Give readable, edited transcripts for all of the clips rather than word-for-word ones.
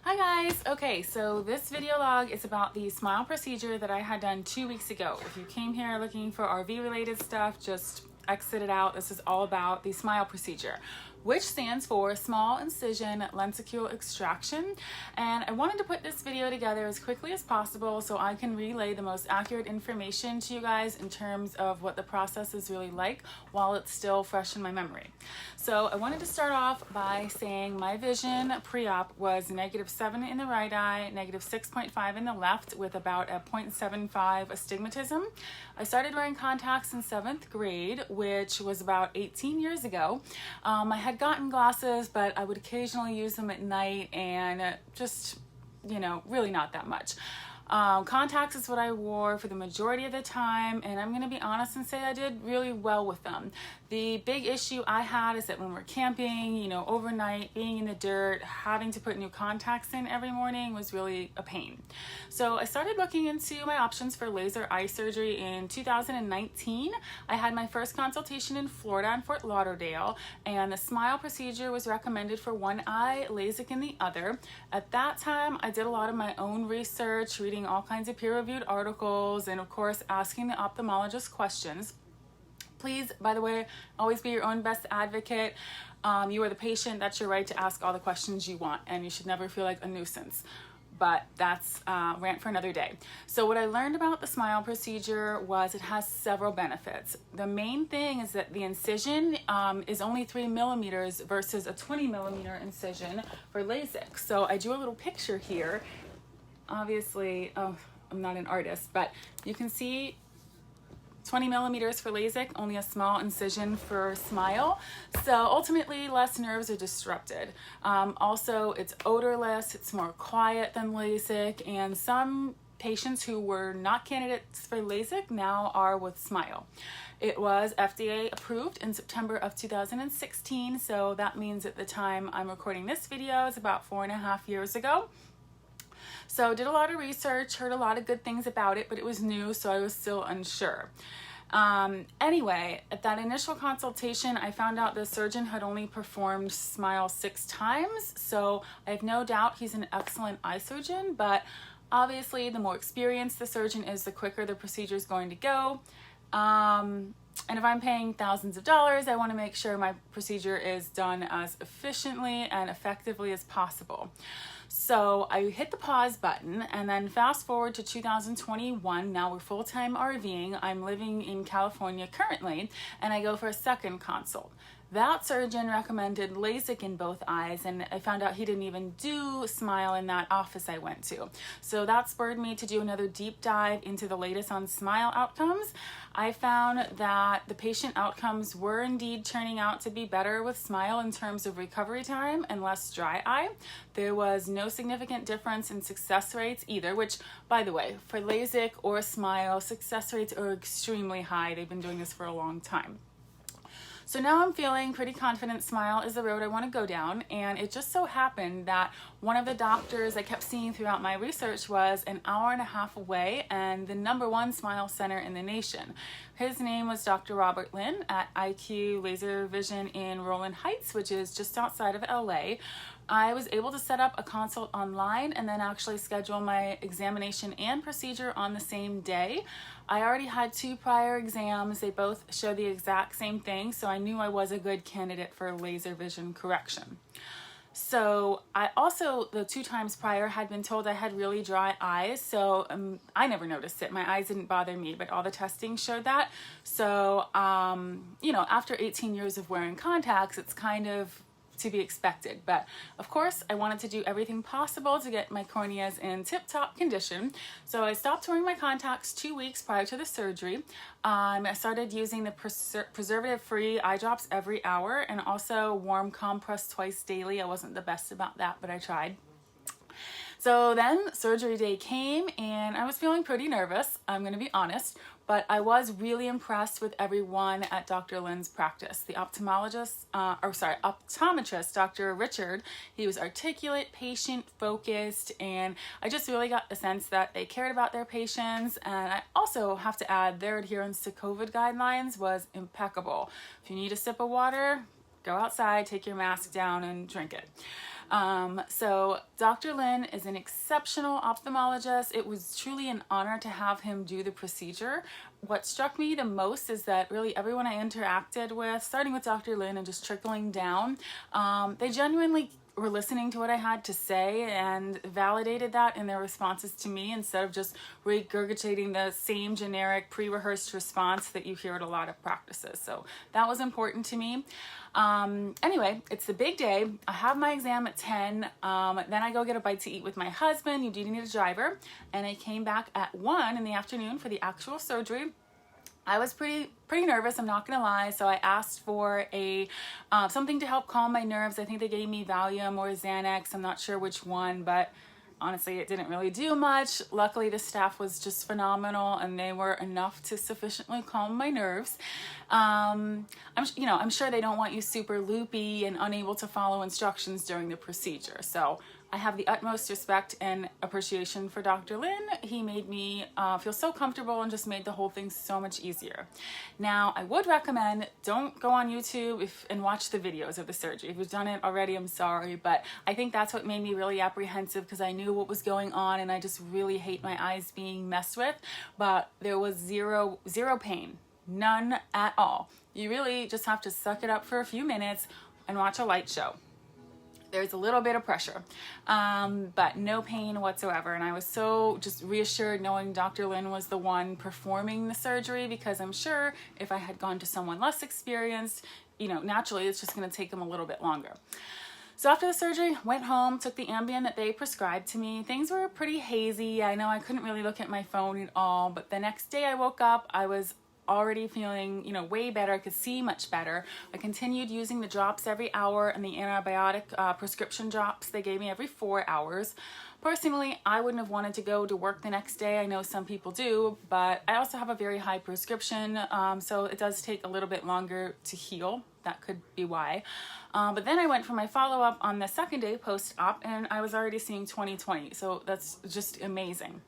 Hi guys! Okay, so this video log is about the smile procedure that I had done 2 weeks ago. If you came here looking for RV related stuff, just exit it out. This is all about the smile procedure, which stands for small incision lenticule extraction. And I wanted to put this video together as quickly as possible so I can relay the most accurate information to you guys in terms of what the process is really like while it's still fresh in my memory. So I wanted to start off by saying my vision pre-op was -7 in the right eye, -6.5 in the left, with about a 0.75 astigmatism. I started wearing contacts in 7th grade, which was about 18 years ago. I had gotten glasses, but I would occasionally use them at night and just, really not that much. Contacts is what I wore for the majority of the time, and I'm gonna be honest and say I did really well with them. The big issue I had is that when we're camping, overnight, being in the dirt, having to put new contacts in every morning was really a pain. So I started looking into my options for laser eye surgery in 2019. I had my first consultation in Florida in Fort Lauderdale, and the smile procedure was recommended for one eye, LASIK in the other. At that time, I did a lot of my own research, reading all kinds of peer-reviewed articles, and of course asking the ophthalmologist questions. Please, by the way, always be your own best advocate. You are the patient. That's your right to ask all the questions you want, and you should never feel like a nuisance. But that's rant for another day. So what I learned about the smile procedure was it has several benefits. The main thing is that the incision is only 3 millimeters versus a 20 millimeter incision for LASIK. So I drew a little picture here. Obviously, I'm not an artist, but you can see 20 millimeters for LASIK, only a small incision for smile. So ultimately, less nerves are disrupted. Also, it's odorless, it's more quiet than LASIK, and some patients who were not candidates for LASIK now are with smile. It was FDA approved in September of 2016, so that means at the time I'm recording this video is about 4.5 years ago. So did a lot of research, heard a lot of good things about it, but it was new, so I was still unsure. Anyway, at that initial consultation, I found out the surgeon had only performed smile 6 times, so I have no doubt he's an excellent eye surgeon, but obviously the more experienced the surgeon is, the quicker the procedure is going to go. And if I'm paying thousands of dollars, I want to make sure my procedure is done as efficiently and effectively as possible. So I hit the pause button, and then fast forward to 2021. Now we're full-time RVing. I'm living in California currently, and I go for a second consult. That surgeon recommended LASIK in both eyes, and I found out he didn't even do smile in that office I went to. So that spurred me to do another deep dive into the latest on smile outcomes. I found that the patient outcomes were indeed turning out to be better with smile in terms of recovery time and less dry eye. There was no significant difference in success rates either, which, by the way, for LASIK or smile, success rates are extremely high. They've been doing this for a long time. So now I'm feeling pretty confident smile is the road I want to go down, and it just so happened that one of the doctors I kept seeing throughout my research was an hour and a half away and the #1 smile center in the nation. His name was Dr. Robert Lin at IQ Laser Vision in Rowland Heights, which is just outside of LA. I was able to set up a consult online and then actually schedule my examination and procedure on the same day. I already had 2 prior exams. They both show the exact same thing, so I knew I was a good candidate for laser vision correction. So I also, the 2 times prior, had been told I had really dry eyes, so I never noticed it. My eyes didn't bother me, but all the testing showed that. So, after 18 years of wearing contacts, it's kind of to be expected. But of course, I wanted to do everything possible to get my corneas in tip-top condition. So I stopped wearing my contacts 2 weeks prior to the surgery. I started using the preservative-free eye drops every hour, and also warm compress twice daily. I wasn't the best about that, but I tried. So then surgery day came, and I was feeling pretty nervous, I'm going to be honest, but I was really impressed with everyone at Dr. Lin's practice. The optometrist, Dr. Richard, he was articulate, patient-focused, and I just really got the sense that they cared about their patients. And I also have to add, their adherence to COVID guidelines was impeccable. If you need a sip of water, go outside, take your mask down, and drink it. So Dr. Lin is an exceptional ophthalmologist. It was truly an honor to have him do the procedure. What struck me the most is that really everyone I interacted with, starting with Dr. Lin and just trickling down, they genuinely were listening to what I had to say and validated that in their responses to me instead of just regurgitating the same generic pre-rehearsed response that you hear at a lot of practices. So that was important to me. Anyway, it's the big day. I have my exam at 10. Then I go get a bite to eat with my husband. You do need a driver. And I came back at 1 in the afternoon for the actual surgery. I was pretty nervous, I'm not gonna lie, so I asked for a something to help calm my nerves. I think they gave me Valium or Xanax, I'm not sure which one, but honestly it didn't really do much. Luckily the staff was just phenomenal and they were enough to sufficiently calm my nerves. I'm sure they don't want you super loopy and unable to follow instructions during the procedure, so I have the utmost respect and appreciation for Dr. Lin. He made me feel so comfortable and just made the whole thing so much easier. Now, I would recommend don't go on YouTube and watch the videos of the surgery. If you've done it already, I'm sorry, but I think that's what made me really apprehensive because I knew what was going on and I just really hate my eyes being messed with, but there was zero pain, none at all. You really just have to suck it up for a few minutes and watch a light show. There's a little bit of pressure, but no pain whatsoever. And I was so just reassured knowing Dr. Lin was the one performing the surgery, because I'm sure if I had gone to someone less experienced, naturally it's just going to take them a little bit longer. So after the surgery, went home, took the Ambien that they prescribed to me. Things were pretty hazy. I know I couldn't really look at my phone at all, but the next day I woke up, I was already feeling, way better. I could see much better. I continued using the drops every hour and the antibiotic prescription drops they gave me every 4 hours. Personally, I wouldn't have wanted to go to work the next day. I know some people do, but I also have a very high prescription, so it does take a little bit longer to heal. That could be why. But then I went for my follow-up on the second day post-op and I was already seeing 20/20, so that's just amazing.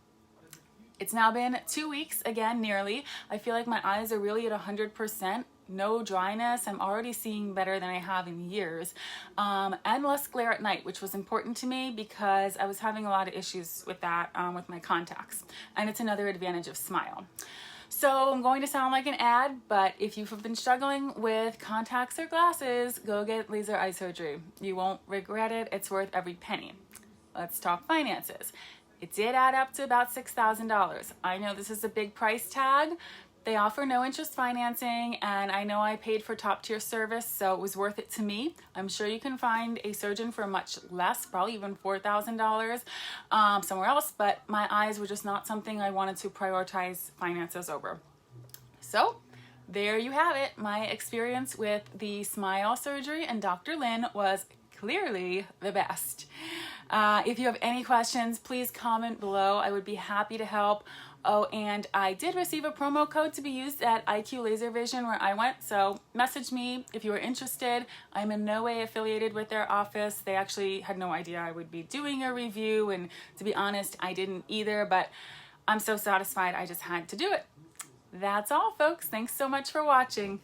It's now been 2 weeks, again, nearly. I feel like my eyes are really at 100%. No dryness. I'm already seeing better than I have in years. And less glare at night, which was important to me because I was having a lot of issues with that with my contacts. And it's another advantage of Smile. So I'm going to sound like an ad, but if you've been struggling with contacts or glasses, go get laser eye surgery. You won't regret it. It's worth every penny. Let's talk finances. It did add up to about $6,000. I know this is a big price tag. They offer no interest financing, and I know I paid for top tier service, so it was worth it to me. I'm sure you can find a surgeon for much less, probably even $4,000 somewhere else, but my eyes were just not something I wanted to prioritize finances over. So there you have it. My experience with the Smile surgery and Dr. Lin was clearly the best. If you have any questions, please comment below. I would be happy to help. Oh, and I did receive a promo code to be used at IQ Laser Vision where I went, so message me if you are interested. I'm in no way affiliated with their office. They actually had no idea I would be doing a review, and to be honest, I didn't either, but I'm so satisfied I just had to do it. That's all, folks. Thanks so much for watching.